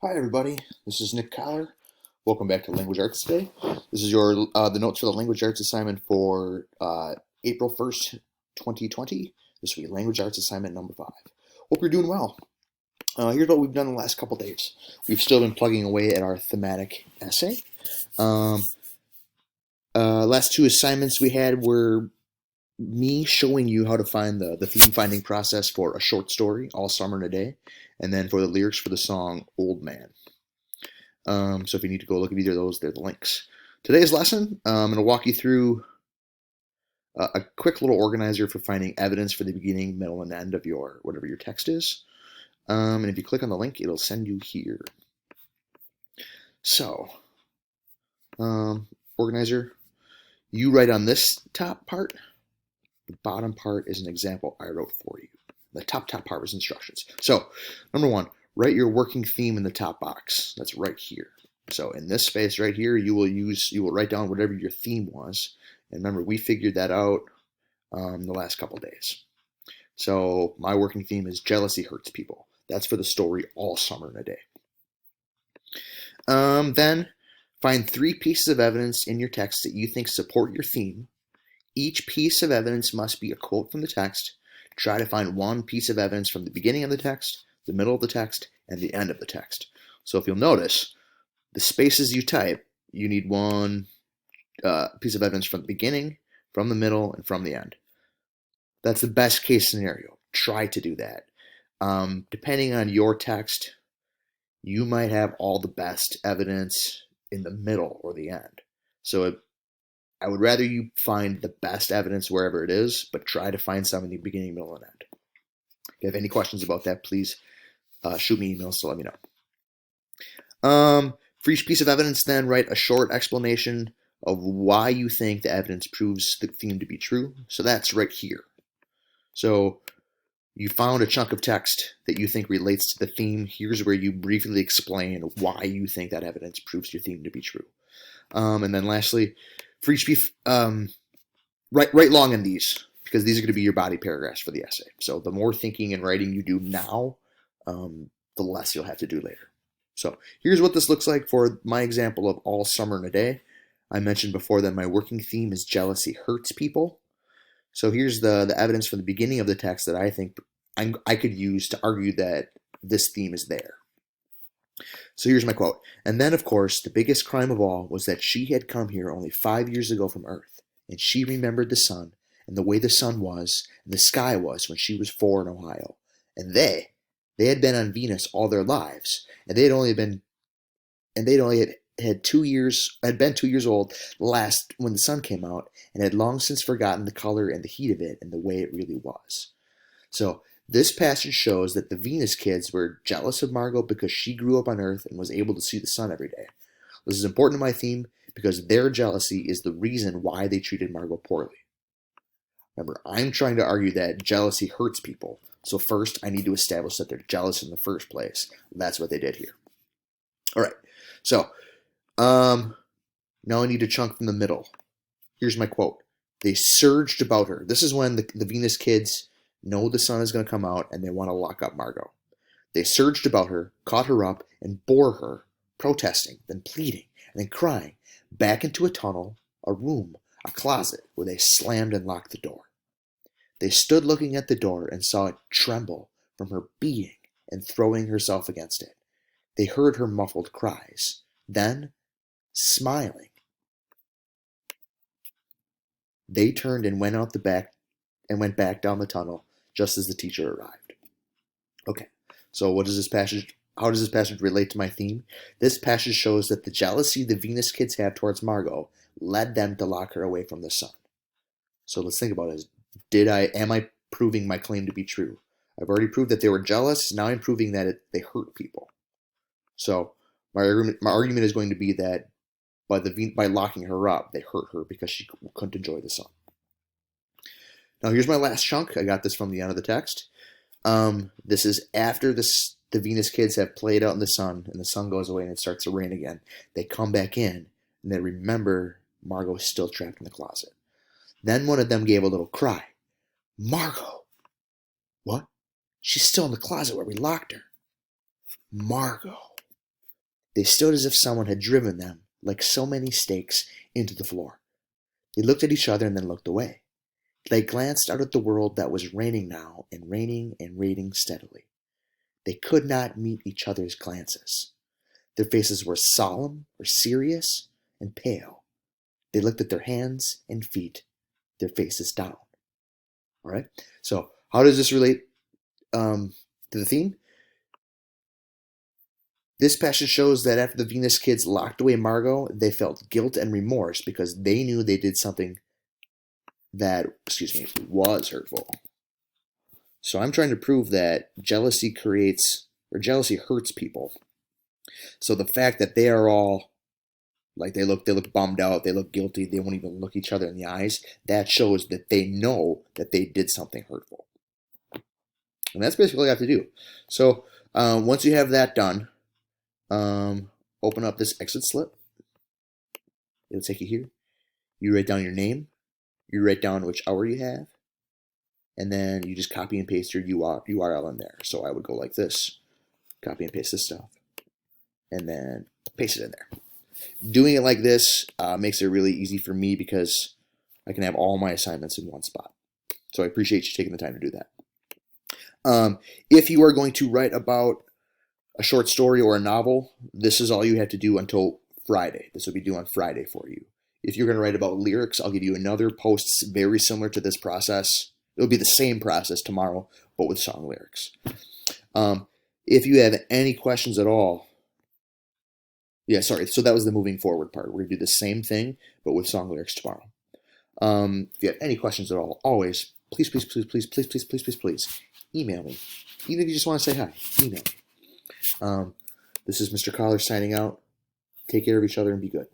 Hi everybody, this is Nick Collar. Welcome back to Language Arts Today. This is your the notes for the Language Arts assignment for April 1st, 2020. This will be Language Arts assignment number 5. Hope you're doing well. Here's what we've done the last couple days. We've still been plugging away at our thematic essay. Um, Last two assignments we had were me showing you how to find the theme finding process for a short story, All Summer in a Day, and then for the lyrics for the song Old Man. So if you need to go look at either of those, they're the links. Today's lesson, I'm going to walk you through a quick little organizer for finding evidence for the beginning, middle, and end of your whatever your text is. And if you click on the link, it'll send you here. So, organizer, you write on this top part. The bottom part is an example I wrote for you. The top part was instructions. So, number one, write your working theme in the top box. That's right here. So in this space right here, you will write down whatever your theme was. And remember, we figured that out the last couple days. So my working theme is jealousy hurts people. That's for the story All Summer in a Day. Then find 3 pieces of evidence in your text that you think support your theme. Each piece of evidence must be a quote from the text. Try to find one piece of evidence from the beginning of the text, the middle of the text, and the end of the text. So if you'll notice, the spaces you type, you need one piece of evidence from the beginning, from the middle, and from the end. That's the best case scenario. Try to do that. Depending on your text, you might have all the best evidence in the middle or the end. So I would rather you find the best evidence wherever it is, but try to find some in the beginning, middle, and end. If you have any questions about that, please shoot me emails to let me know. For each piece of evidence, then, write a short explanation of why you think the evidence proves the theme to be true. So that's right here. So you found a chunk of text that you think relates to the theme. Here's where you briefly explain why you think that evidence proves your theme to be true. And then lastly, for each piece, write long in these, because these are going to be your body paragraphs for the essay. So the more thinking and writing you do now, the less you'll have to do later. So here's what this looks like for my example of All Summer in a Day. I mentioned before that my working theme is jealousy hurts people. So here's the evidence from the beginning of the text that I think I could use to argue that this theme is there. So here's my quote. And then, of course, the biggest crime of all was that she had come here only 5 years ago from Earth, and she remembered the sun and the way the sun was and the sky was when she was 4 in Ohio. And they had been on Venus all their lives, and they'd only been 2 years old last when the sun came out, and had long since forgotten the color and the heat of it and the way it really was. So this passage shows that the Venus kids were jealous of Margot because she grew up on Earth and was able to see the sun every day. This is important to my theme because their jealousy is the reason why they treated Margot poorly. Remember, I'm trying to argue that jealousy hurts people. So first, I need to establish that they're jealous in the first place. That's what they did here. All right. So now I need a chunk from the middle. Here's my quote. They surged about her. This is when the Venus kids know the sun is going to come out and they want to lock up Margot. They surged about her, caught her up, and bore her, protesting, then pleading, and then crying, back into a tunnel, a room, a closet, where they slammed and locked the door. They stood looking at the door and saw it tremble from her beating and throwing herself against it. They heard her muffled cries. Then, smiling, they turned and went back down the tunnel just as the teacher arrived. Okay, so how does this passage relate to my theme? This passage shows that the jealousy the Venus kids have towards Margot led them to lock her away from the sun. So let's think about it. Am I proving my claim to be true? I've already proved that they were jealous. Now I'm proving that they hurt people. So my argument is going to be that by locking her up, they hurt her because she couldn't enjoy the sun. Now here's my last chunk. I got this from the end of the text. This is after the Venus kids have played out in the sun, and the sun goes away and it starts to rain again. They come back in, and they remember Margot is still trapped in the closet. Then one of them gave a little cry. Margot! What? She's still in the closet where we locked her. Margot! They stood as if someone had driven them, like so many stakes, into the floor. They looked at each other and then looked away. They glanced out at the world that was raining now, and raining steadily. They could not meet each other's glances. Their faces were solemn or serious and pale. They looked at their hands and feet, their faces down. All right? So, how does this relate to the theme? This passage shows that after the Venus kids locked away Margot, they felt guilt and remorse because they knew they did something that, was hurtful. So I'm trying to prove that jealousy hurts people. So the fact that they are all like they look bummed out, they look guilty, they won't even look each other in the eyes, that shows that they know that they did something hurtful. And that's basically all you have to do. So once you have that done, open up this exit slip. It'll take you here. You write down your name. You write down which hour you have. And then you just copy and paste your URL in there. So I would go like this. Copy and paste this stuff. And then paste it in there. Doing it like this makes it really easy for me because I can have all my assignments in one spot. So I appreciate you taking the time to do that. If you are going to write about a short story or a novel, this is all you have to do until Friday. This will be due on Friday for you. If you're going to write about lyrics, I'll give you another post very similar to this process. It'll be the same process tomorrow, but with song lyrics. If you have any questions at all, so that was the moving forward part. We're going to do the same thing, but with song lyrics tomorrow. If you have any questions at all, always, please, email me. Even if you just want to say hi, email me. This is Mr. Collar signing out. Take care of each other and be good.